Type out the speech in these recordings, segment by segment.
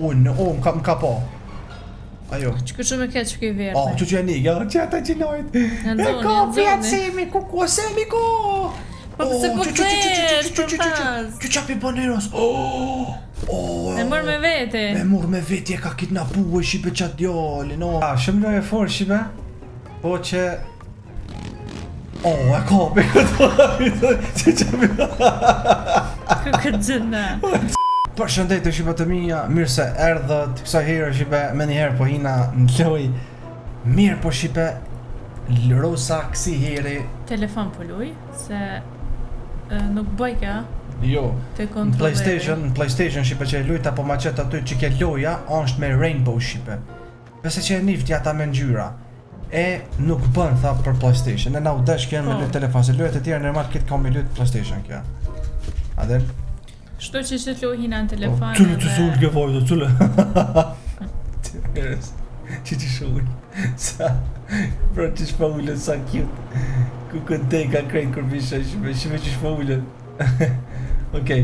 Më ka po. Ajo. Që kështu me keq këj verë. Që që e një, që ata që nojt. E ka vjetë semi, ku semi ku. Po pëse po kesh, për pas. Që qapi baneros. E mërë me vete. Me mërë me vete, ka kidnapu e shipe qatë djali, no. Shumë në e forë shipe, po që... e ka be këtë, që qapi... Këtë gjënda. Përshëndetje shipe të mija, mirë se erdhët, kësa herë shipe, me njëherë po hina në loj. Mirë po shipe, Rosa kësi heri. Telefon po luj, se nuk bëjka. Jo, në PlayStation shipe që e lujta po ma qëtë aty që ke loja, është me Rainbow shipe. Pese që e niftja ta me ngjyra. E nuk bën tha për PlayStation, e na u desh kjenë me lujt telefon, se lujt e tjera normal këtë ka me lujt PlayStation kja. Adel? Shto që që të lojhina në telefon. Cule të sull ke vojtë, cule. Që që shull. Sa, bro që shpa ullën sa cute. Ku këntej ka krejt kur visha shime që shpa ullën. Okej.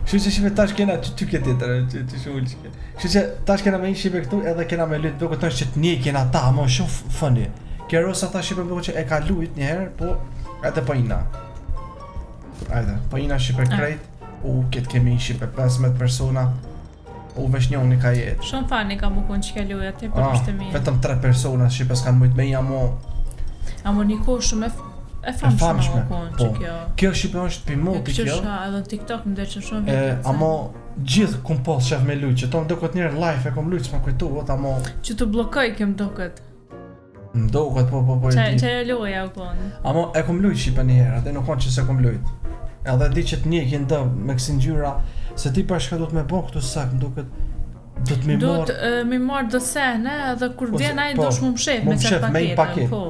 Shu që shime tash kena ty ke tjetër, që shull që ke. Shu që tash kena me një shime këtu edhe kena me lujt, do këtojnë që të një kena ta, mo shumë funny. Kja Rosa ta shime më që e ka lujt njëherë, po edhe po ina. Ajde, po ina shipe krejt. Këtë kemi shipe 15 persona. Vesh njoni ka jetë. Shumë fani ka mu konë që ka luja, te për është të mirë. Vetëm 3 persona shipe s'kan mujt me ja mo. Amo një kohë shumë e famshme mu konë që kjo. Kjo shipe është për moti kjo. Kjo edhe në TikTok më dhe që shumë vjetë. Amo gjithë kum pos shef me lujt, që to më do këtë njerë live e kom lujt s'ma kujtu, amo... Që të blokoj kem do këtë. Më do këtë po e di. Që e luja u konë. Amo e kom lujt shipe njerë, atë nuk konë që se kom lujt. Edhe di që të njekjen dë me kësi ngjyra, se ti pra shka do të me bo këtu sak, do të mi marrë... Do të mi marrë do sene, edhe kur vjen ai do shmu më shef me qatë paketën, po.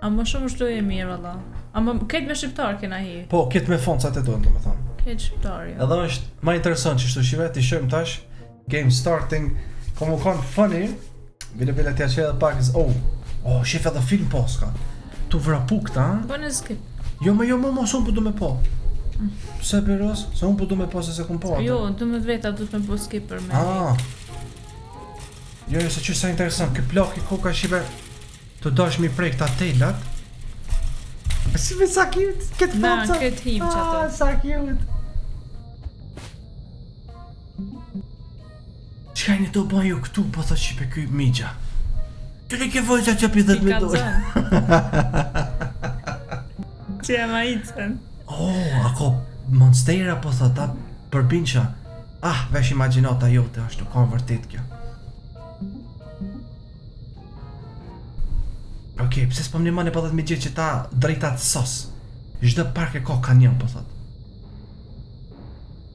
A më shumë është dojë mirë, valla. A më ketë me shqiptar kena hi. Po, ketë me foncat e dojnë, do me thonë. Ketë shqiptar, jo. Edhe është ma interesant që shtu shive, ti shojmë tash, game starting, komu kanë funny, bile t'ja që edhe pak, shif edhe film poska. Tu vrapu këta, po në skip. Jo, mos unë po du me po. Pse Beros? Se unë po du me po se se kum po atë. Jo, du me veta du të me po skip për me. Jo, se që sa interesant, kë plak i koka shive të dash mi prej këta telat. Si me sa cute, këtë foca. Na, këtë him që ato. Sa cute. Qka një të bëju këtu, po thot shipe kuj migja. Të ne ke vojqa që pi 10 me dojnë. Që e ma icën. Ako monstera po thot, përbinqa. Vesh imaginata jote është, nuk kanë vërtet kjo. Okej, pse s'pom një mani po thot me gjithë që ta drejtat sos. Çdo park e ka kanion po thot.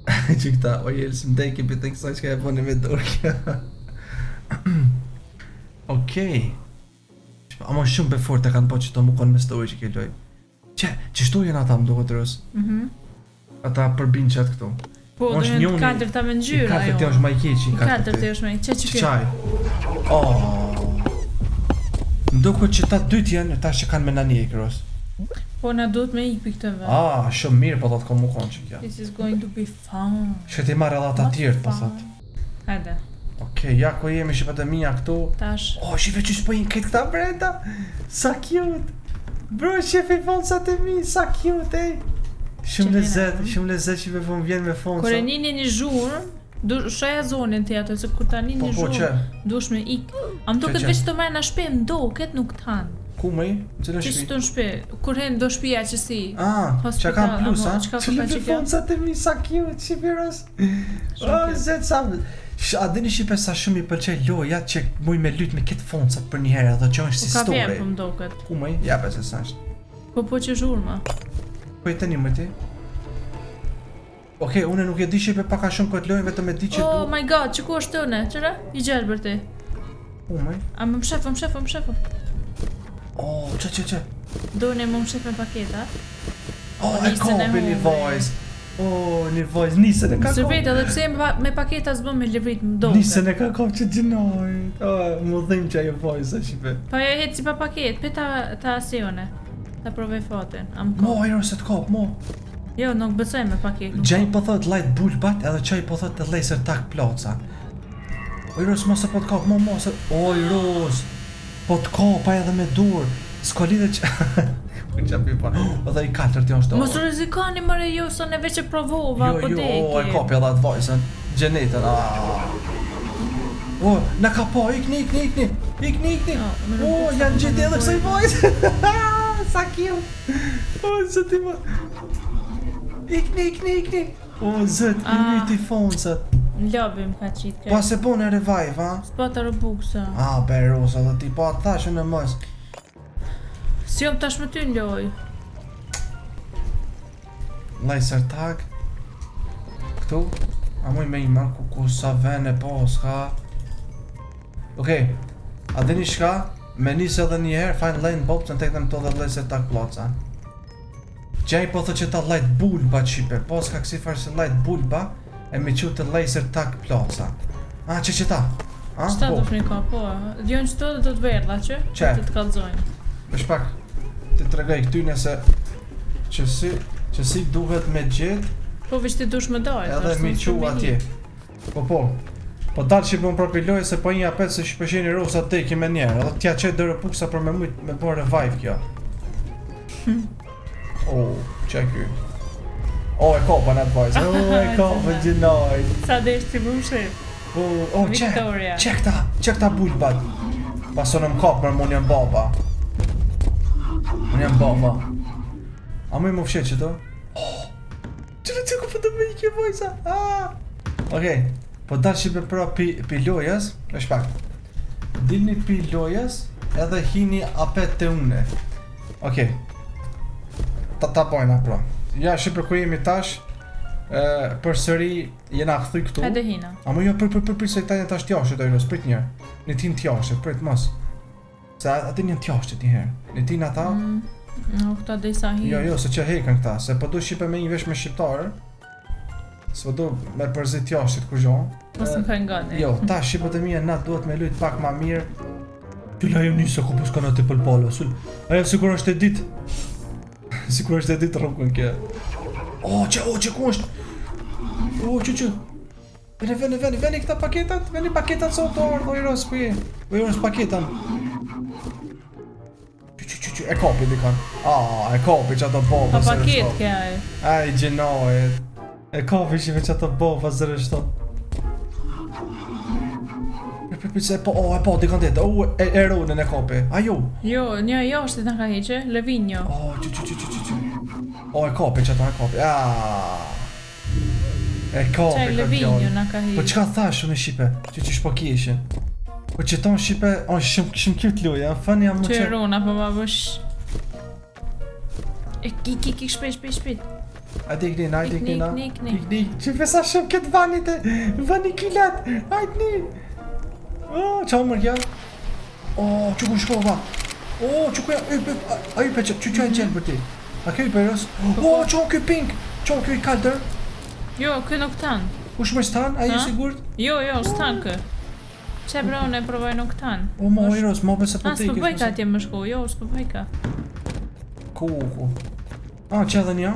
Që këta, jelës më dejki për të kësaj që ka e bëni me dorë. Okej. Amo shumë be fort e kanë po që to mu konë me stoj që ke loj. Që shtu jenë ata më duhet të rësë? Ata përbinqat këtu. Po, do jenë 4 ta me ngjyra, jo. 4 të është ma i keqi. 4 të është ma i keqi. Qaj. Ndoko që ta dytë janë, ta që kanë me nani e kërës. Po, na duhet me ikpi këtëve. Shumë mirë, po thot ka mu konë që kja. This is going to be fun. Që ti marrë edhe ata tjertë, po thot. Hajde. Okej, ja ku jemi shqipet e mija këtu. Tash. Shive që s'pojnë këtë këta brenda. Sa cute. Bro, shefi foncat e mi, sa cute, ej. Shumë lezet që me fon vjen me fonca. Kore një zhurë, shoja zonin të ato, se kur ta një zhurë, dush me ik. Am do këtë veç të marrë në shpe, ndo, këtë nuk t'hanë. Ku me i? Që në shpi? Që në shpe, kur hen do shpia që si. Që kam plus, Që me foncat e mi, sa cute, shipiros. Zet sa... A dini shipe sa shumë i pëlqej loja që muj me lyt me këtë foncat për një herë, dhe që është si story. Ka vjen për mdo këtë. Ku mëj? Ja, për se sa është. Po që zhurë ma. Po i të një më ti? Okej, une nuk e di shipe paka shumë këtë lojnë, vetëm e di që du... Oh my god, që ku është të une, qëra? I gjerë për ti. Ku mëj? A më mshefë. Që? Do në më mshefë me paketa. E kopi një voice. Një voice, nisën e ka kopë. Sërvete, edhe pse me paketa s'bëm me livrit më doke. Nisën e ka kopë që gjinojt. Më dhim që ajo voice, shipe. Pa jo hetë si pa paket, pe ta asione. Ta provej fatin. Mo, ajo se t'kopë, mo. Jo, nuk besoj me paketë. Gjej po thot light bulbat edhe çaj po thot laser tag ploca. Oj Ros mos e po të kap, mos. Oj Ros. Po të kapa edhe me dur. S'ka lidhje që unë çapi po. Edhe i katërt jo është. Mos rrezikoni more ju, sa ne veç e provova po deki. Jo, e kapi edhe atë vajzën. Gjenetën. O, na ka po, ikni. O, janë gjetë edhe kësaj vajzë. Sa kiu. O, zoti më. Ikni. O, zot, i myti foncat. Lobim ka qitë Po se bune revive, ha? S'po të rëbuksa. Berosa, dhe ti po atë thashë në mës. Si jom tash me ty në loj. Laser tag. Këtu? A muj me i marku ku sa vene po, s'ka. Okej, a dhe një shka, me nisë edhe njëherë, find lane bob që në teknëm të dhe laser tag ploca. Gjej po thë që ta light bulba qipe, po s'ka kësi farë se light bulba, e me që të laser tag ploca. Që ta? Qëta do të ka, po, djojnë që të dhe do të verdha që? Që? Të kalzojnë. Është pak, të tregoj këty nëse që si duhet me gjithë. Po vishë ti dush me dojë. Edhe me që atje. Po dalë që më propi lojë se po një apet se shpesheni rosa të teki me njerë. Edhe tja qëtë dërë puksa për me mujtë me bërë revive kjo. Që e ky? E kopa në atë vajzë. E kopa gjinoj. Sa dhe ishtë si më shif. Victoria. Që këta bulbat. Paso në më kapë mërë unë jam baba. A më i më fshet që to? Qële që ku për të me i kjo vajza? Okej, po dalë që me pra pi lojes, është pak. Dilni pi lojes edhe hini apet të une. Okej. Ta bojna pra. Ja, shqipër ku jemi tash, për sëri jena këthuj këtu. Edhe hina. A më jo për se këta jenë tash tjashtet, ojros, prit njerë. Një tin tjashtet, prit mos. Se ati një tjashtet njëherë. Një tin ata. Këta dhe sa hi. Jo, se që hejken këta, se po du shqipe me një vesh me shqiptarë. Se po du me përzit tjashtet kur gjohën. Mos më kënë gani. Jo, ta shqipët e mija na duhet me lujt pak ma mirë. Tyla jem njëse ku puska në të pëlpalo. Ajo sikur është e dit. Sikur është e dit rrugën kje. Që ku është? Që. Veni këta paketat. Veni paketat sa të ardhë, ojros ku je. Ojros paketan. Që. E kopi dikan. E kopi që ato boba. Pa paket kja e. Aj, gjinojt. E kopi që me që ato boba zërështo. E po, dikan tjetë. E runën e kopi. Ju? Jo, një jashtë të nga heqe, Levinjo. Që. E kopi që ato, e kopi. E kopi Qaj Levinjo nga ka heqe. Po qka thash unë i Shqipe? Që shpo kishin? Po që tonë Shqipe, shumë kjut luja, fënë jam më që... Që runa, po ma bësh... Kik, shpejt. Ajde iknina. Ikni. Që pesa shumë këtë vani killat, ajde ni. Qa më mërgja? Që ku shkova? Që ku ja, ajo pe që e gjenë për ti. A kjo i përës? Që on kjo pink, që on kjo i kaltër? Jo, kjo nuk tanë. Kush më stan, a i sigurt? Jo, stan kë. Që bra unë e provoj nuk tanë. Ma ojros, ma bese për te i s'po bëjka atje më shku, jo, s'po bëjka. Ku. Që edhe një?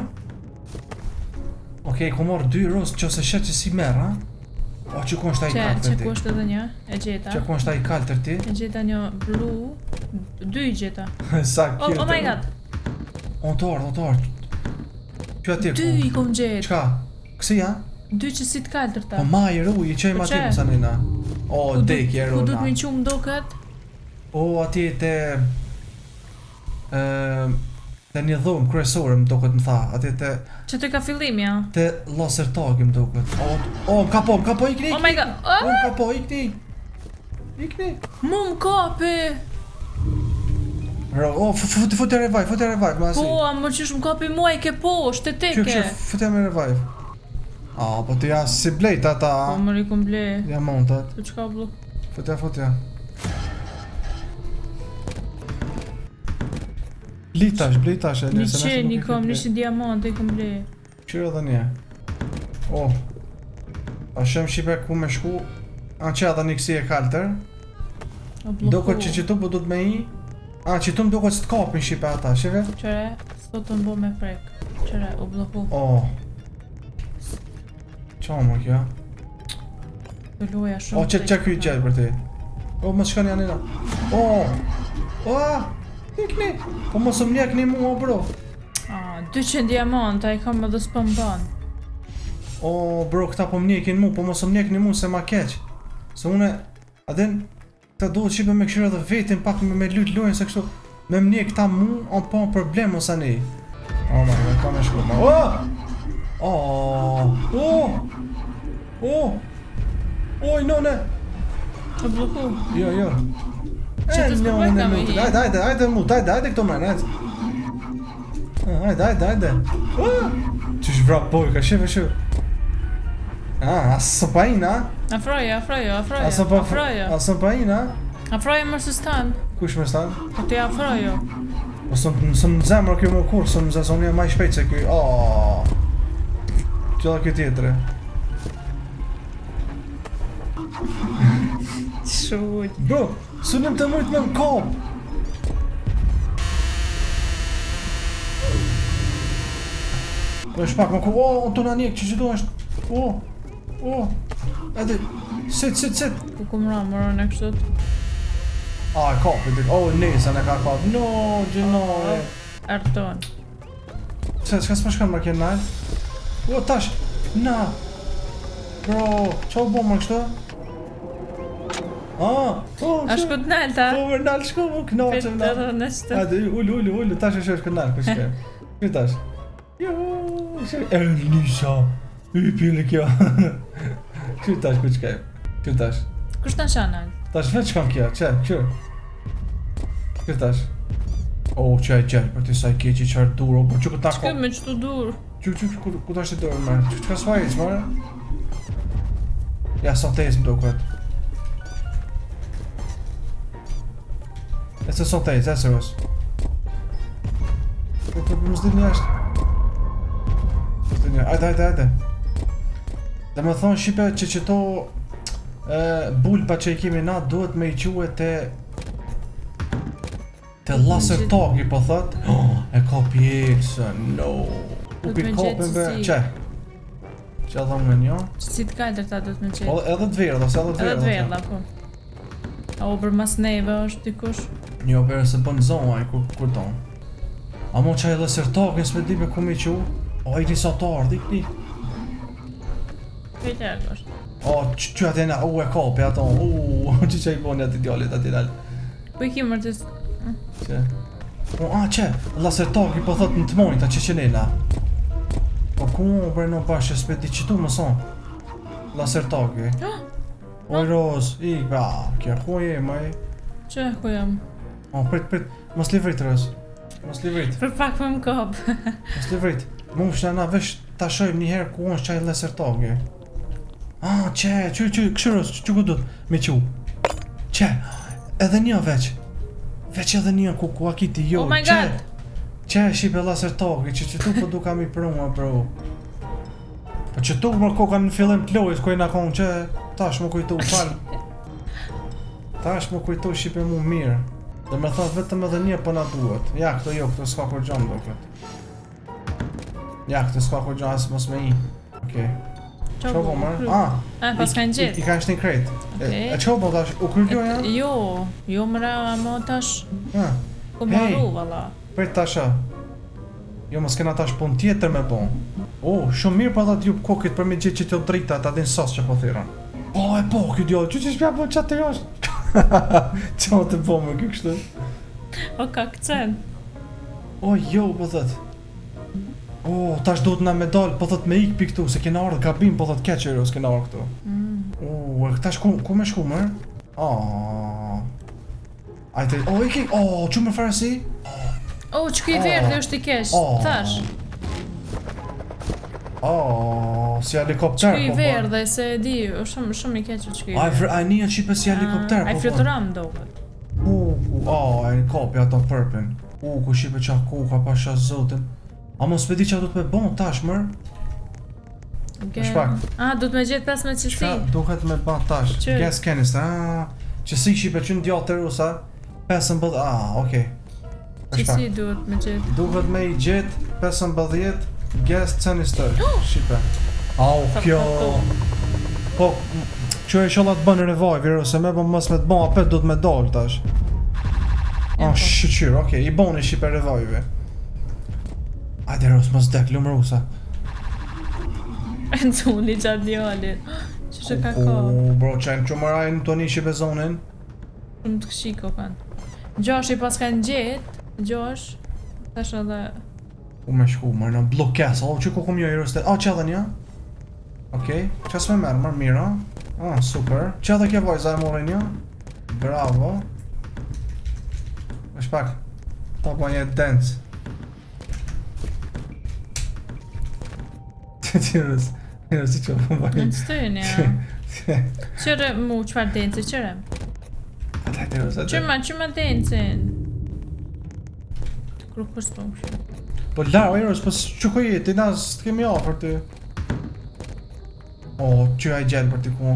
Okej, ku morë 2 ros që se shetë që si merë, ha? Që ku është ta i kaltër ti? Që ku është edhe një, e gjeta. Që ku është ta i kaltër ti? E gjeta një blu, 2 i gjeta. Sa kjerte. Oh my god. Të ardhë. Që atje ku? 2 i kom gjetë. Qka? Kësi ja? 2 që si të kaltër ta. Po ma i ru, i qëjmë atje më sanina. Deki e runa. Ku du të më qumë do këtë? Atje te një dhumë kryesore më do këtë më tha. Atje te... Që të ka fillim, ja? Te laser tagi më do këtë. Më ka po, ikni. Oh my god. Më ka po, ikni. Mu më kapi. Fute revive, ma si. Po, më qysh më kapi mua i ke poshtë, të teke. Që fute me revive. Po të ja si blejt ata. Po më rikon blej. Ja montat. Po qka blu? Fute. Blejtash e një qeni kom, një diamant e kom blej. Qërë edhe një. A shem Shqipe ku me shku. Që edhe një kësi e kaltër. Do këtë që qitu po du të me i. Qitu më do këtë së të kapin Shqipe ata, shive? Qëre, sot të mbo me frek. Qëre, u bloku. Qa më kjo? Të luja shumë. Që kjo i gjetë për ti? Më shkani anina. Ikni! Po mos më njekni mua, bro. 200 diamanta, i kam edhe s'po m'ban. Bro, këta po më njekin mu, po mos më njekni mu se ma keq. Se une, adin, këta duhet qipe me këshirë edhe vetin pak me lut lojnë se kështu. Me më njek këta mu, on po në problem ose ne. Me ka me shku, none! Të bloku. Jo. Që të s'përbëj ka me hi. Hajde këto mërë, hajde. Qysh vrap boj, ka shefe. Asë së pajin, Afroja. Asë pajin, Afroja më së stanë. Kush më stanë? Po të afrojo. Së më zemër kjo më kur, së më zezonja maj shpejt se kjo. Qëlla kjo tjetëre. Shuj. Bro, sunim të mujt me më kop. Shpak më ku, të në njek, që do është, edhe, sit. Ku ku mëra, mërën e kështët? E kapit, nesa në ka kap, no, gjinore. Arton. Qka s'ma shkan më kjenë nalë? Tash, na. Bro, qa u bo më kështu? A shku të nalë ta? Po, nalë shku më knaqëm na. Petë nështë. Hajde, ullu, tash e shku nalë, ku shke. Kjo tash. Nisa, i pili kjo. Kjo tash, ku shke. Kjo tash. Kush të në nalë? Tash veç kam kjo, kjo. Kjo tash. Që e gjelë, për ti sa i keqi qarë dur, por që këtë Qëky me qëtu dur? Ku tash të dur, me? Që ka s'fa ecë, mare? Ja, sa të ecë më do këtë. E se sa të ecë, e se rës. Për më zdi një ashtë. Ajde. Dhe me thonë Shqipe që qëto bulba që i kemi na duhet me i quet te laser tagi, po thot. E ka pjesë, no. U pi kopën be, që edhe më një. Që si të kajtër ta duhet me qetë? Edhe të verda, se edhe të verda. po. A u për mas neve është dikush? Jo, bërë se bën zonë, kur tonë. A mo qaj laser tagi, s'me di me ku mi qu. I një sa të ardhë, ikni. Këtë e është? Që atena, e kapi ato, që i boni ati djallit ati dalë. Po i kimë mërtis... Që? Laser tagi po thot në të mojta që qenela. Po ku bre në bashkë, s'pe di që tu më son. Laser tagi. Roz, kja, ku je, maj? Që, ku jam? Prit, mos li vrit, Roz. Mos li vrit. Për pak më kop. Mos li vrit. Mu shna na vesh ta shojmë njëherë ku është qaj laser tagi. Që, këshirës, që ku dhët, me qu. Që, edhe një veç. Veç edhe një ku akiti jo. Oh my god! Që, shipe laser tagi, që tu po du kam i prunga, bro. Po që tu më koka në fillim të lojës, ku i na konë që, tash më kujtu, falë. Tash më kujtu shipe mu mirë. Dhe me thot vetëm edhe një po na duhet. Ja, këto s'ka kur gjanë do këtë. Ja, këtë s'ka kur gjanë asë mos me i. Okej. Qo po mërë? Pas ka në gjithë. I ka është një krejt. E qo po tash, u kërgjo janë? Jo mëra, mo tash... Ku më arru, valla. Prit tasha. Jo, mos kena tash pun tjetër me bon. Shumë mirë pa dha t'ju kokit për me gjithë që t'jo drita ta din sas që po thiran. Kjo djallë, që shpja po qatë të jashtë? Qa të po me kjo kështu? Ka këcen. Jo, po thët. Tash duhet na me dal, po thët me ik pi këtu, se kena ardhë gabim, po thët keqero, s'kena ardhë këtu. Tash ku me shku, mërë? Ajte, iki, që më farësi? Që këj verdhe është i kesh, thash. Si helikopter, po. Që këj verdhe, se e di, është shumë i keq që këj verdhe. A një qipe si helikopter, po. A i fluturam do këtë. E kapi ato përpin. Ku shipe qa ka pasha zotin. A mos pedi qa du të me bon tash, mërë? Shpak. Du të me gjithë 15 qësi? Shka duhet me ban tash, gas canister, qësi shipe që në djallë të rusa, 15, okej. Qësi duhet me gjithë? Duhet me i gjithë 15, Gas canister, shipe. Au, kjo... Po, që e shallat bënë revive, se me bëm mos me të bënë apet do të me dalë tash. Shqyr, okej, i bënë shipe revive. Ajde Ros, mos dek, lumë Rosa. E në zoni gjatë djallit. Që ka ka? Bro, qajnë që mërajnë të një shipe zonin. Shumë të këshiko kanë. Gjosh i pas kanë gjetë, Gjosh, tash edhe... Me shku, mërë në blokes, që ku kom jo i rëstet, që edhe një? Okej, që s'me merë, mërë mira. Super, që edhe kje vajza e morë një? Bravo. Është pak, ta po një dance. Qërës si që po bëjnë. Në të stojnë, ja. Qërë mu, qëfar dance, qërë? Qërë dancin. Të kërë të më shumë. Po larë, Eros, po që ko jeti, na s'të kemi afer ty. Që a i gjenë për t'i ku.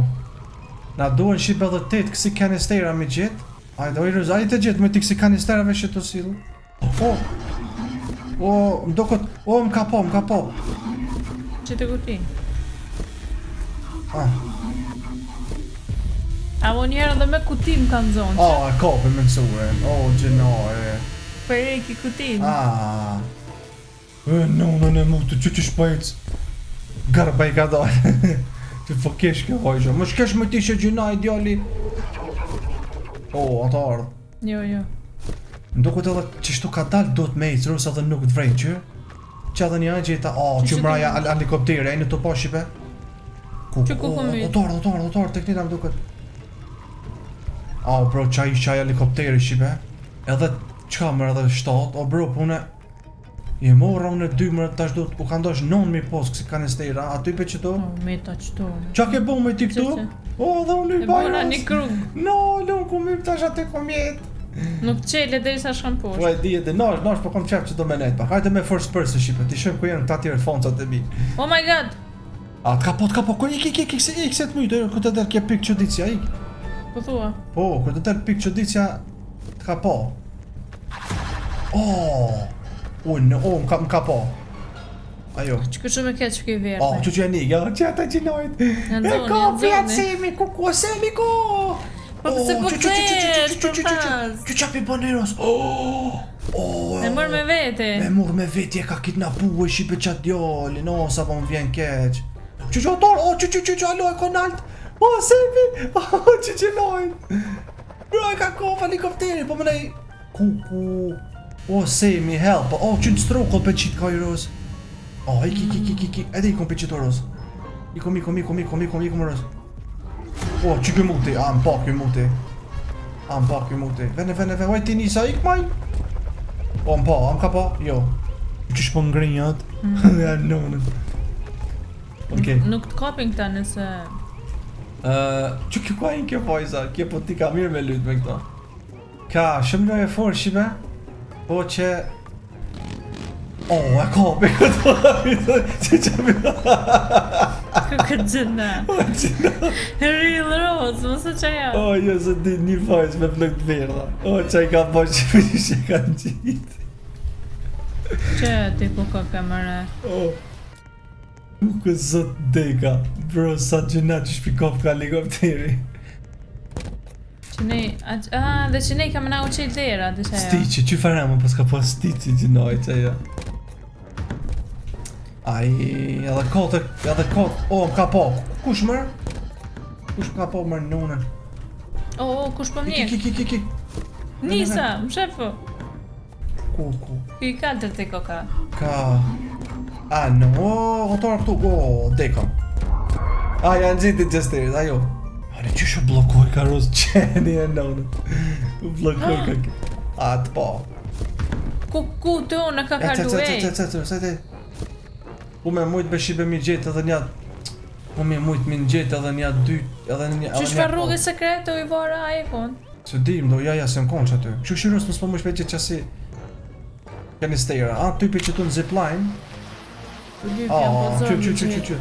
Na duhen shqipe edhe 8 kësi kanistera me gjithë. Ajde, Eros, a i të gjithë me t'i kësi kanisterave që të silë. Më do këtë, më ka po. Që të kutin? A mo njerë edhe me kutim kanë zonë që? E kape me nësuren, gjenare. Për e ki kutim? Në mutë, që shpajc. Garba i ka dalë. Që po kesh kjo vajzho. Më shkesh më ti që gjuna i djali. Ata ardhë. Jo. Ndo këtë edhe që shtu ka dalë do të mejtë, Rosa dhe nuk të vrejnë që. Që edhe një gjeta, që mraja helikoptere, e në të po shipe. Që ku mytë? Otarë, teknita më duket. Bro, qaj helikoptere shipe. Edhe qka mërë edhe 7, bro, pune. Je morra unë 2 mërë tash do të ku ka ndosh 9.000 post kësi kanistera, aty pe qëto? Meta qëto. Qa ke bo me ti këtu? Dhe unë i bajës. E bona një krug. Lënë ku mirë tash aty ku mjetë. Nuk qele dhe isa shkamposh. Po e di e dhe nash po kom qep që do me nejtë pak. Hajde me first person shipe, ti shëm ku jenë këta tjerë foncat e mi. Oh my god! T'ka po, ku ik se të myjtë, këtë të delë kje pik qëdicja, ik. Po thua? Po, këtë të delë pik qëdicja, t'ka po. Më ka po. Ajo. Që kështu me keq këj verë. Që e një, që ata gjinojt. E ka vjetë semi, ku, semi ku. Po pëse po këtër, për pas. Që qapi bëneros. Me mërë me vete. Me mërë me vete, e ka kidnapu e shipe qatë djallin, sa po më vjen keq. Që atarë, që alo e konalt. Semi, që gjinojt. Bro, e ka kof helikopteri, po më nej. Ku. Semi, help, që në strokol për qitë ka i Ros. Iki, edhe i kom për qitë o Ros. Ikom, Ros. Që kjo muti, më pak kjo muti. Vene, vaj ti nisa, ik maj. Më ka pa, jo. Që shpo ngrinjat. Ja, nonën. Nuk të kapin këta nëse... Që kjo ka in kjo vajza, kjo po ti ka mirë me lyt me këta. Ka, shumë në e forë, shibe. Po që... e kapi këto, që qapi... Këtë gjëna. Real Rose, mësë që ja. Jo, se di një vajzë me plëk të verda. Që i ka po që që kanë gjitë. Që ti ku ka kamera? Nuk e zot deka. Bro, sa gjëna që shpikov ka helikopteri. Dhe që ne i kam na u qejt lera, dhe që ajo. Stiqi, që fara më pas ka po stiqi që noj që ajo. Edhe kote, më ka po. Kush mërë? Kush më ka po mërë nunën? Kush po mjek? Ki. Nisa, më shefo. Ku? Ki i kaltër të koka. Ka... otarë këtu, dekam. Janë gjitit gjesterit, ajo. Që shë blokoj ka Ros qeni e nonën. U blokoj ka kjo. Të po. Ku të unë ka kalu Sajte. U me mujt me shibe mi gjetë edhe një... U me mujt mi gjetë edhe një 2... Që shfa rrugë sekreto i vara a e konë? Që dim do, ja se më konë që aty. Që Ros mësë po më shpe gjetë qasi... Kanistera, ty pe që tu në zipline. Që.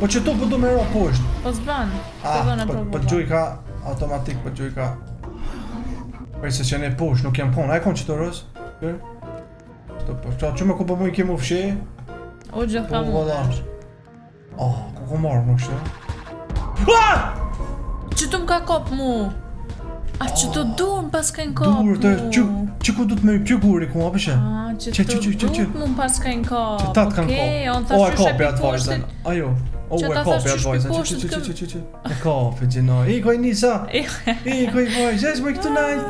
Po që tu po du me ro poshtë. Po s'ban, po gjuj ka, automatik po gjuj ka. Prej se që ne poshtë nuk jam konë, a e konë që të Ros? Që me ku po mu i kemu fshi? O gjithë ka mu është. Ku ko marrë më kështë? Që tu m'ka kop mu? A që tu dur m'pas kajnë kop mu? Dur, që ku du t'me i pjë guri ku ma pëshe? Që tu dur mu m'pas kajnë kop. Që tatë kanë kop. O, e kopi atë vajzën. Ajo. O, e kopi atë vajzën. Që. E kopi gjinoj. Iko i Nisa. Iko i vajzë. Ecë me këtu najtë.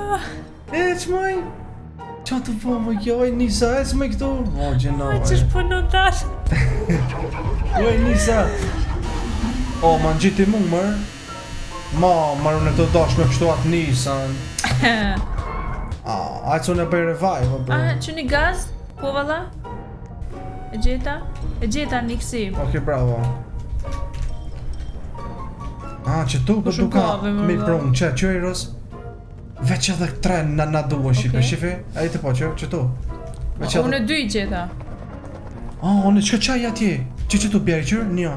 Ecë me. Qa të po më kjo i Nisa. Ecë me këtu. O, gjinoj. Që shpo në tash. O, i Nisa. O, ma në gjiti mu mërë. Marrë në të dash me kështu atë Nisan. Ajtë që në bëj revive, bro. Që një gaz? Po valla? E gjeta? E gjeta një kësim. Ok, bravo. Që tu për duka mi prunë, që i ros? Veç edhe tre në duhe shipe, shifi? E i të po që tu? Unë e dy i gjeta. Unë qëka qaj atje? Që tu bjerë qërë? Një.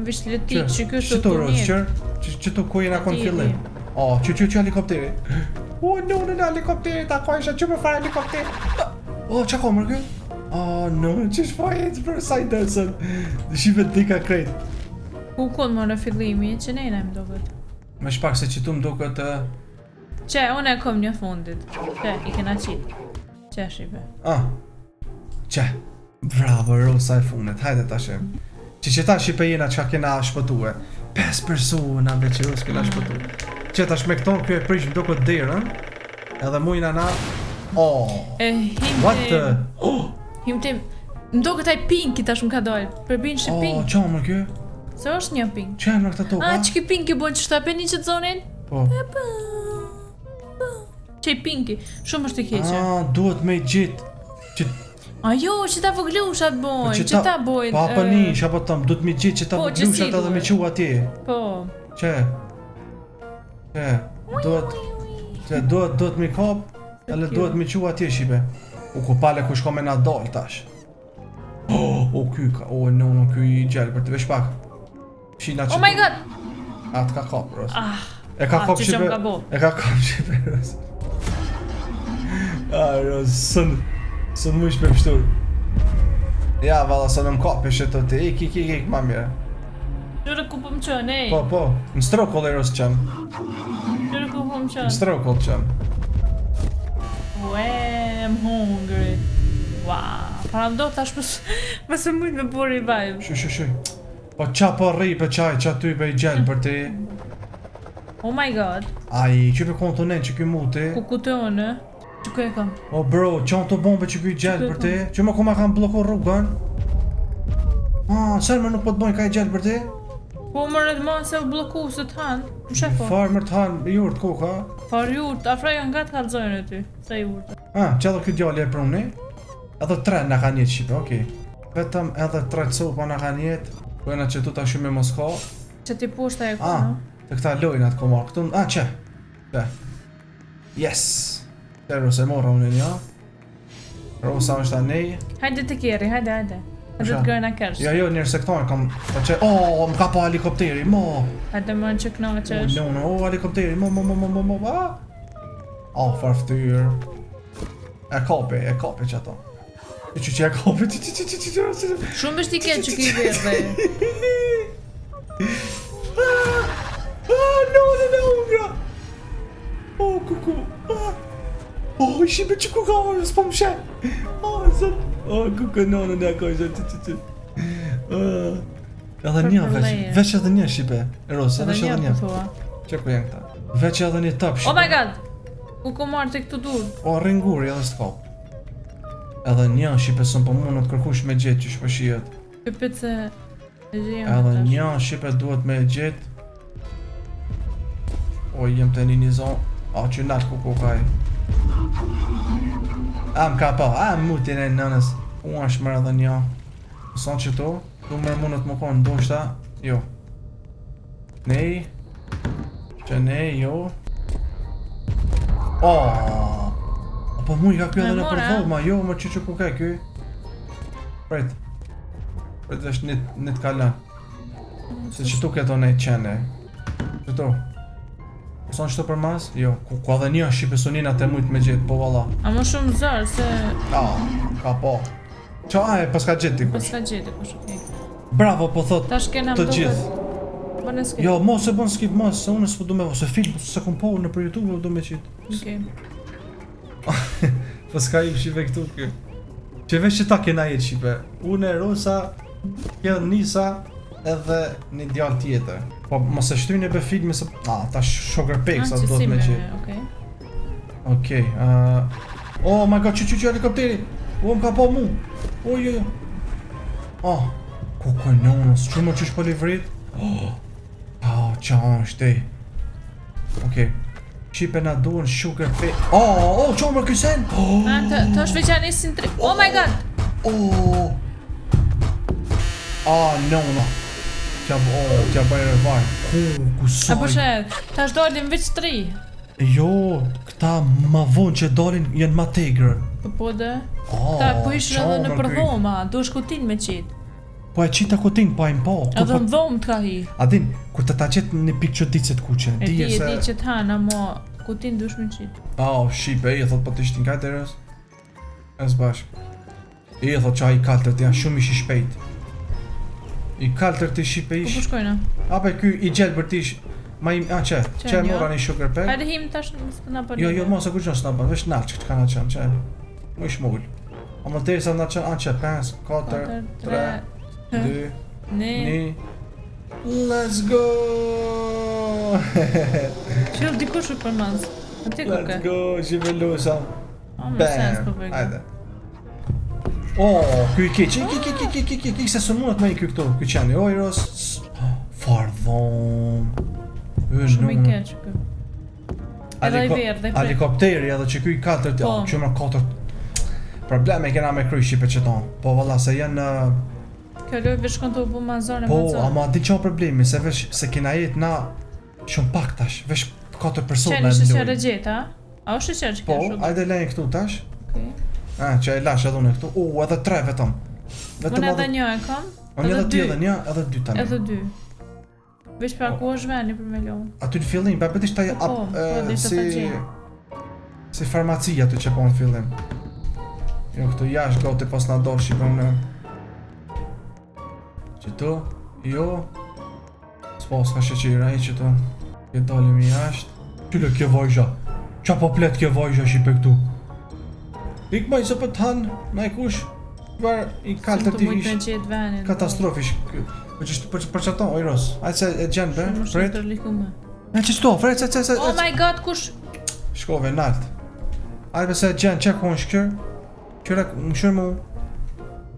Vish letik që kështë të të njët. Që tu ku jena konë fillim? Që helikopteri? Në helikopteri, ta ko isha që me farë helikopteri? Që ko mërë kjo? Që shpo e të për saj dësën? Shive të dika krejt. Ku konë më në fillimi, që nejna më do këtë? Me shpak se që tu më do këtë... Që, unë e kom një fundit. Që, i kena qitë. Që, shive. Që, bravo, Rosa e fundet, hajde ta shem. Që ta shipe jena që kena shpëtue. 5 persona me që Rosa kena shpëtue. Që ta shme këton kjo e prish më do këtë dirën. Edhe mujna na... What the... Himtim... Më do këtë aj pinki tash më ka dojë. Përbin që pink. Qa më kjo? Se është një pink. Që e më këta toka? Që ki pinki bojnë që shtapeni që të zonin? Po. Që i pinki, shumë është i keqe. Duhet me i gjitë. Ajo, që ta vëglushat bojnë, që ta bojnë... Pa nish, apo tëmë, duhet me i gjitë që ta vëglushat edhe me qua atje. Po. Që? Duhet me i kap, edhe duhet me qua atje shipe. Ku pale ku shko me na dal tash. Ky i gjelë për të vesh pak. Oh my god! Atë ka kap, Ros. E ka kap shipe. E ka kap shipe, Ros. Ros, sën më ishme pështur. Ja, valla, sën më kap e shetë të ik, ma mire. Qërë ku po më qënë, ej? Po, në strokoll e Ros qëmë. Qërë ku po më qënë? Në strokoll qëmë. I'm hungry. Wow, para më do tash mësë mujtë me po revive. Shuj. Po qa po rri për qaj, qa ty për i gjelë për ti. Oh my god. Që për kontonen që këj muti. Ku të onë, që këj e kam. Bro, qanë të bombe që këj gjelë për ti. Që më kuma kam bloko rrugën. Sërë më nuk po të bojnë ka i gjelë për ti? Po më rëdë ma se u bloku se të hanë. Më shefo. Farë më të hanë jurt koka. Farë jurt, afraja nga të kalzojnë e ty. Se jurt. Që edhe këtë djali e pruni? Edhe 3 në kanë jetë Shqipe, okej. Vetëm edhe 3 sopa në kanë jetë. Kujna që tu ta shumë e Moska. Që ti poshta e ku, no? Të këta lojnë atë komar. Këtu, që? Yes! Që Rosa e mora unë një. Rosa është anej. Hajde të kjeri, hajde. Hajde të gërë në kërsh. Jo, njërë se këta kam të që... më ka pa helikopteri, Hajde më në që këna që është. Helikopteri, farftyrë. E kapi që ato. Që e kapi, Shumë është i kenë që ki verde. Bra. Kuku. Shipe që ku ka orë, s'po më shenë. Kuku, në ka ishë. Edhe një veç edhe një shipe. Rosa, veç edhe një. Që ku janë këta? Veç edhe një top shipe. Oh my god! Ku ko marrë të këtu dur? Ringuri edhe s'kap. Edhe një shipe sën po mund në të kërkush me gjithë që shpëshijet. Shqipet se... Edhe një shipe duhet me gjithë. Jem të një zonë. Që nalë ku kaj. Më ka pa, mutin e nënës. Unë është mërë edhe një. Mëson që tu mërë mundët më konë ndoshta. Jo. Nej. Që nej, jo. Po mu i ka kjo edhe në përthod, ma jo më që ku kaj kjo. Pret vesh një të kalan. Se që tu keto nej qene. Që tu son qëto për mas? Jo, ku edhe një shqipe soninat e mujt me gjithë, po valla. A më shumë zërë se... Ka po. Qa e, pas ka gjetë dikush. Pas ka gjetë dikush, okej. Bravo, po thot të gjithë. Bën skip. Jo, mos e bën skip, mos, se unë s'po du me se film, se kom po në për YouTube, du me qitë. Okej. Pas ka im shive këtu kjo. Që veç që ta kena jetë shipe. Unë e Rosa, kjo Nisa, edhe një djallë tjetër. Po, mos e shtyjnë e be filmi se... ta Sugar Pigs, atë do të me qitë. Okej, oh my god, që helikopteri! O, më ka po mu! Oj. Ku kanonos, që më qysh po livrit? Qa është e? Okej. Qipe na duhen Sugar Pigs. Qa më kysen? Të është veçanisin tri... Oh my god! No. Tja bajrë vaj. Ku saj? Apo shet, ta është dolin veç 3. Jo, këta ma vonë që dolin jenë ma tegrë. Po dhe? Ta po ishën edhe në përdhoma, du është kutin me qitë. Po e qita kutin, po e mpo. Edhe në dhomë të ka hi. Adin, kur të ta qetë një pikë që dicet kuqe. E di që t'hana, mo kutin du është me qitë. Shqipe, i e thot po të ishtin kajterës. E zbashk. I e thot që a i kaltër të janë shumë ishi shpejt. I kaltër të shqipe ish. Ku po shkojna? Ape ky i gjelë për t'ish. Ma im, që e mora një Sugar Pig. Hajde him tash në nga për një. Jo, mos e kuqë në s'na bërë, vesh nalë që ka në qënë, që mu ish mull. A më tërë sa në qënë, 5, 4, 3, 2, 1. Let's go! Qëllë dikush u për mazë. Ati ku ke? Let's go, shive lusa. Më sens për vëjnë. Hajde. Kuj ki, se së mundet me i kuj këtu, kuj qeni, Ros. Fardhom. Shumë i keq kë. Edhe i verë, dhe helikopteri edhe që kuj 4 të që më 4. Probleme kena me kryj Shqipe që tonë. Po valla se janë... Kjo loj vesh kënë të u bu ma zone. Po, ama di qa problemi, se vesh se kena jetë na shumë pak tash, vesh 4 persona e mdoj. Qeni shqeqer e gjeta? A o shqeqer që kja shumë? Po, ajde lejnë këtu tash. Që e lash edhe unë këtu. Edhe 3 vetëm. Unë edhe një e kam, edhe 2. Edhe 2 tani. Edhe 2. Vesh pra ku është veni për me lonë. Aty në fillim, pa pëtisht taj si farmacia të që po në fillim. Jo, këtu jash gote pas në dorë shqipëm në... Qëtu, jo... S'po s'ka shqeqira i qëtu. Këtë dalim i jashtë. Qylle kjo vojzha. Qa po plet kjo vojzha shqipe këtu. Ik maj se për t'hanë, na i kush. Var i kaltër t'i ish. Katastrofish. Për që to, Ros. Ajtë se e gjenë be, fred. Qështu, fred, se. Oh my god, kush? Shkove, nalt. Ajtë se e gjenë, që ku është kër? Qëra, më shërë mu.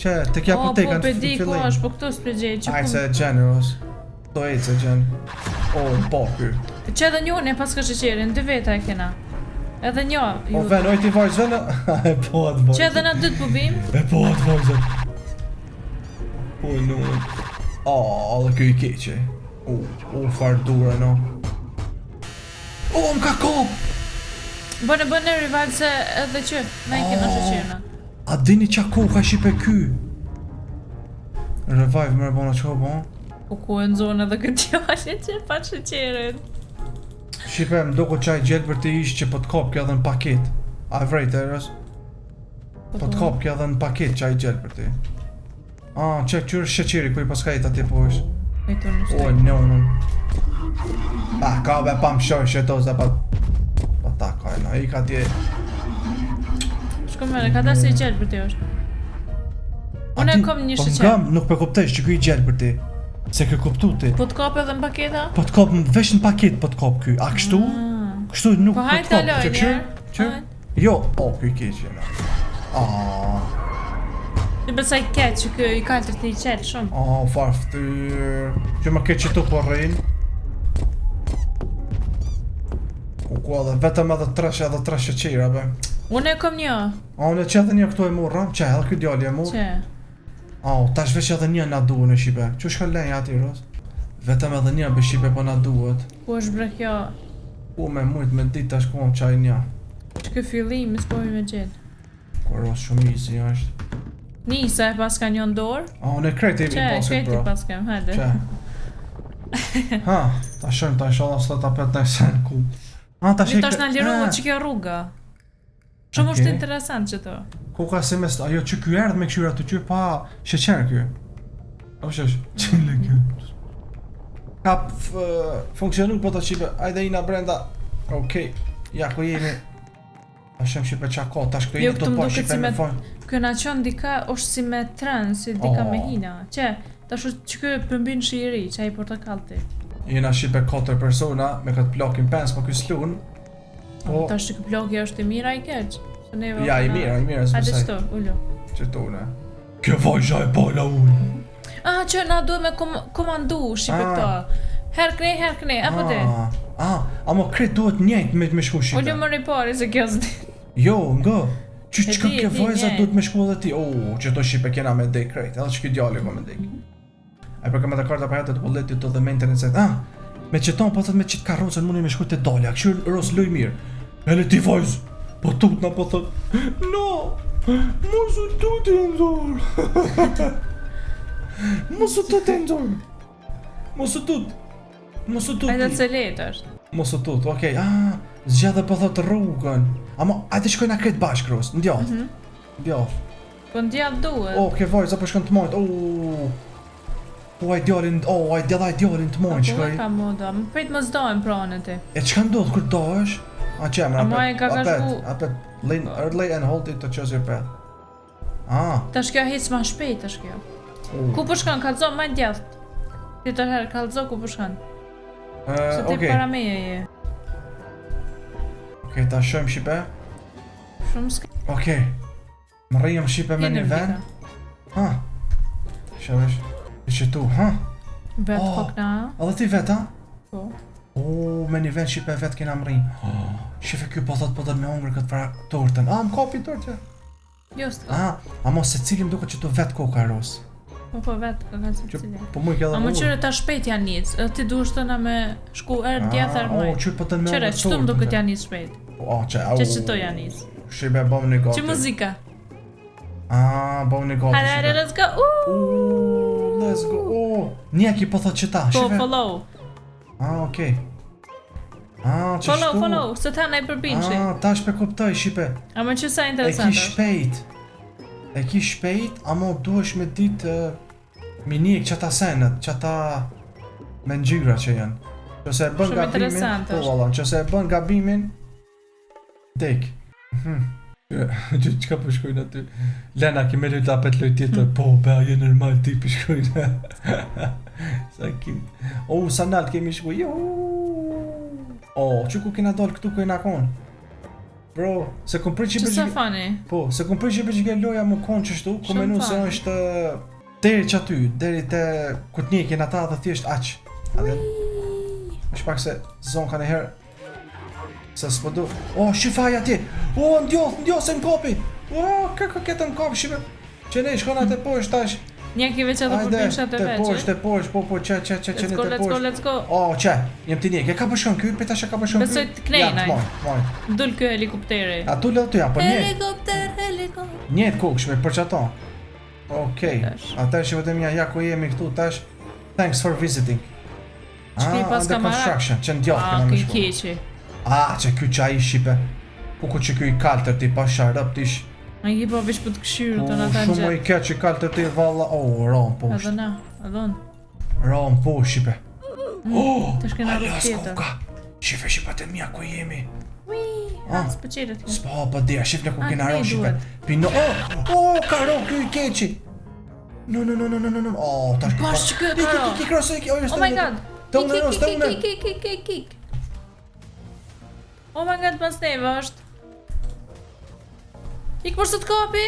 Që, të kja apoteka në fillim. Po pedi ku është, po këtu s'pe gjej. Ajtë se e gjenë, Ros. Do e se e gjenë. Po, kër. Që edhe njone pas ka shqeqerin, 2 veta e kena. Edhe një. Ven, ojti vajzë, ven. E po atë vajzë. Që edhe na 2 të bim? E po atë vajzë. No. Dhe kjo i keqe. Fardura, no. Më ka kop! Bëne rival se edhe që, na i kena shqeqerina. A dini qa ku ka shqipe ky? Revive mërë bona qo, bo? Po ku e në zonë edhe këtë jale që pa shqeqerin. Shqipe, më doko qaj gjelë për të ishë që po t'kop kja dhe në paket. A e vrejt, Ros? Po t'kop kja dhe në paket qaj gjelë për ti. Që qërë shqeqeri ku i paska jetë ati po është. Nënën. Ka be pa më shoj shëtos dhe pa ta kajna, i ka tje. Shko mene, ka da se i gjelë për ti është. Unë e kom një shqeqer. Po nuk për kuptesh që ku i gjelë për ti. Se ke kuptu ti. Po t'kop edhe në paketa? Po t'kop, vesh në paket po t'kop ky. A kështu? Kështu nuk po t'kop. Po hajtë aloj Që? Jo, ky i keqe. Ti besaj keq që kjo i kaltër t'i i qelë shumë. Farftyr. Që më keq që tu po rrinë. Ku edhe vetëm edhe 3 shqeqira be. Unë e kom një. Unë që edhe një këtu e murra. Që edhe kjo djali e murë. Që? Tash veç edhe një na duhet në Shqipe. Që shka lenja ati, Ros? Vetëm edhe një be Shqipe po na duhet. Ku është bre kjo? Me mujt me dit tash ku më qaj një. Që kjo fillim, s'pojmë me gjithë. Ku Ros shumë easy është. Nisa e pas ka një ndorë? Në kreti i pasit, bro. Që, kreti pas kem, hajde. Që? Ta shërëm, ta ishala së ta pet në sen ku. Mi tash në liru që kjo rruga. Shumë është interesant që to. Koka se mes, ajo që ky erdh me këshyra të ky pa sheqer ky. O shesh, çile ky. Ka funksionu po të qipe, ajde ina brenda. Okej, ja ku jemi. A shem shipe qa ko, tash këto jemi do të pa shipe me fond. Kjo na qënë dika është si me tren, si dika me hina. Që, tash është që kjo pëmbin shiri, që i portakalti. Jena shipe 4 persona me këtë plokin pens, po kjo slun. Tash që kjo plokja është i mira i keq. Ja, i mira, së Hajde qëto, ullu. Qëto, ne. Kjo vajzha e pala unë. Që na duhe me komandu shipe këto. Herkne, apo te? Amo kretë duhet njëjtë me shku shipe. Ullu më ripari se kjo zdi. Jo, nga. Qka kjo vajza duhet me shku dhe ti? Që to shipe kena me dek krejt, edhe që kjo djalli ko me dek. A i për këmë të karta për jetët po letit të dhe me internet. Me qëton, po thët me qitë karrocën mundi me shku të dalja, këshur ros luj mirë. Ele ti vajzë, po tutna po thët, no, mosu tuti nëzor. Mosu tuti nëzor. Mosu tuti. Ajde të celet është. Mosu tuti, okej, zgjadhe po thët rrugën. Amo, ajde shkojna kretë bashkë, Ros, ndjath. Ndjath. Po ndjath duhet. Ke vajza po shkën të mojtë, ai djalin të mojnë, shkoj. Po ka moda, më prit më zdojnë pranën ti. E çka ndodh kur dohesh? Qemra, apet, lay and hold it to choose your path. Tash kjo hic ma shpejt tash kjo. Ku po shkon, kallzo më djath. Ti tërherë kallzo ku po shkon. Se ti para meje je. Okej, ta shojmë shipe. Shumë s'ka. Okej. Më rrijëm shipe me një ven. Shëvesh. E që tu, Vet kokna. Edhe ti vet, Po. Me një ven shipe vet kena më rrijë. Shife kjo po thot po dhe me hongër këtë pra tortën. Më kapi tortja. Jo s'ka. Amo se cili më duke që tu vet koka Ros. Po vet, ka se cili. Po mu i kjellë Amo qyre ta shpejt janë nic, ti duhesh të na me shku djath maj. Qyre po të me Qyre, qëtu më duke t'janë nic shpejt. Që qëto janë nic. Shibe, bom një gati. Që muzika. Bom një gati. Hajde, let's go. Let's go. Njeki po thot që ta, shive. Po, follow. Okej. Që shtu. Follow, se ta na i përbin që. Ta shpe kuptoj, shipe. Amo që sa interesant është. E ki shpejt, amo duhesh me ditë minik që ta senet, që ta me ngjyra që janë. Qëse e bën gabimin, po valla, qëse e bën gabimin, dek. Qka po shkojnë aty? Lena, kime lujt apet lojt tjetër, po, be, aje normal tipi shkojnë. Sa kim. Sa nalt kemi shkoj, që ku kena dollë këtu ku e nakon? Bro, se kom prit që sa fani? Po, se kom prit që që loja më konë qështu, ku menu se është deri që aty, deri të kutnjekin ata dhe thjesht aq. është pak se zonë ka nëherë se s'po du. Shifaj atje! Ndjoh se n'kopi! Kërë këtë n'kopi, shive! Që ne shkona të poshtë tash. Njeki veç edhe përbimshat të veç, Të poshtë, po, që ne të poshtë. Let's go. Që, jem t'i njek, e ka përshkon kjo, pëta që ka përshkon kjo. Besoj të knejnaj. Ja, Dull kjo helikopteri. A tu le të ja, po njët. Helikopter. Njët kokshme, për që ato. Okej, atër që vëtëm ja ku jemi këtu tash. Thanks for visiting. Under construction, që ndjohë këna më shku. Që kjo që a i shqipe. Ku që kjo i kaltër ti pa sharëp tish. A i po vish për të këshyrë të në ta gjetë. Shumë i keq i kaltër ti valla. Ram poshtë. Edhe na, edhon. Ram poshtë shipe. Të shkena rrug tjetër. Shipe të mija ku jemi. S'pë qeret kjo. S'po për dhja, shif në ku kena ro shipe. Pino, ka ro kjo i keqi. No. Tash kjo. Pash që kjo ka ro. Ki krosë i kjo. Oh my god. Kik. Oh my god, pas neve është. Ik për së të kapi?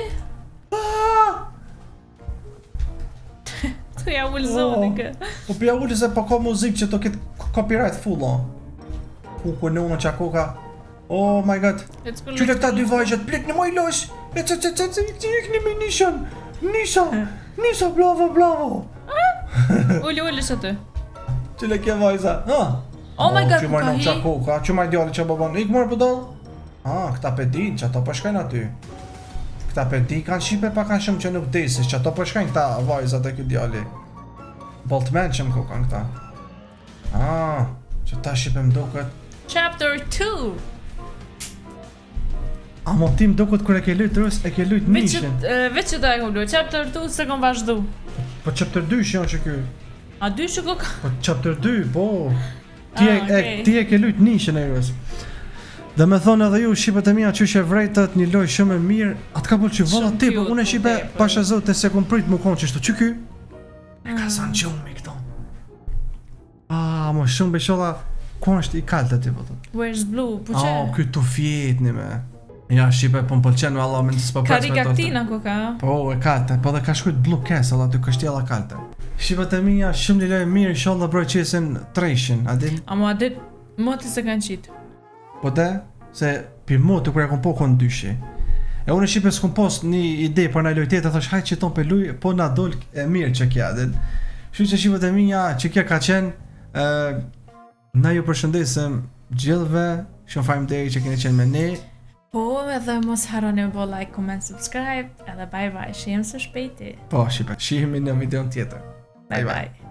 Të ja ullë zoni kë. Po për ja ullë se po ka muzik që të këtë copyright full, ku në unë që koka. Oh my god. Qyre këta dy vajgjët, plek në moj losh. Një me Nisha, bravo. Ullë së të. Qile kje vajza. Oh my god, ku ka hi? Që maj djali që bëbon, ik mërë pëdol? Këta pedin që ato përshkajnë aty. Këta pedi kanë shipe pa kanë shumë që nuk desis, që ato përshkajnë këta vajzat e kjo djali. Boltman që më kanë këta. Që ta shipe më duket. Chapter 2. Amo tim dokut kur e ke lujt rës, e ke lujt nishin. Veç që ta e kom lujt, chapter 2 se kom vazhdu. Po chapter 2 janë që ky. A 2 që ko ka? Po chapter 2, po. Ti e ke lujt nishin e rës. Dhe me thonë edhe ju, shqipet e mija që që vrejtët një loj shumë e mirë, atë ka pëllë që valla ti, po unë e shqipe pasha zote se kom prit më konë qështu, që ky? E ka zanë gjumë i këto. Më shumë besholla, ku është i kaltë aty, po të? Where's blue, po që? Ky të fjetni me. Ja, shqipe, po më pëlqenë me Allah, me në të s'pa presme Karikaktina ku ka? Po, e kalte, po dhe ka shkujt Blue Castle, aty kështjela kalte. Shqipet e mija, shumë një lojë mirë, inshallah broj qesin treshin, adin? Amo adit, moti se kanë qitë. Po dhe, se pi motu kërë e kom po konë dyshi. E unë e shqipe s'kom pos një ide për në lojtete, thash hajt që ton për luj, po na dol e mirë që kja, adin? Shu që shqipet e mija, që kja ka qenë, na ju përshëndesim gjithve, shumë fajmë deri që keni qenë me ne. Po, edhe mos harroni bo like, comment, subscribe, edhe bye bye, shihem së shpejti. Po, shihemi në videon tjetër. Bye bye.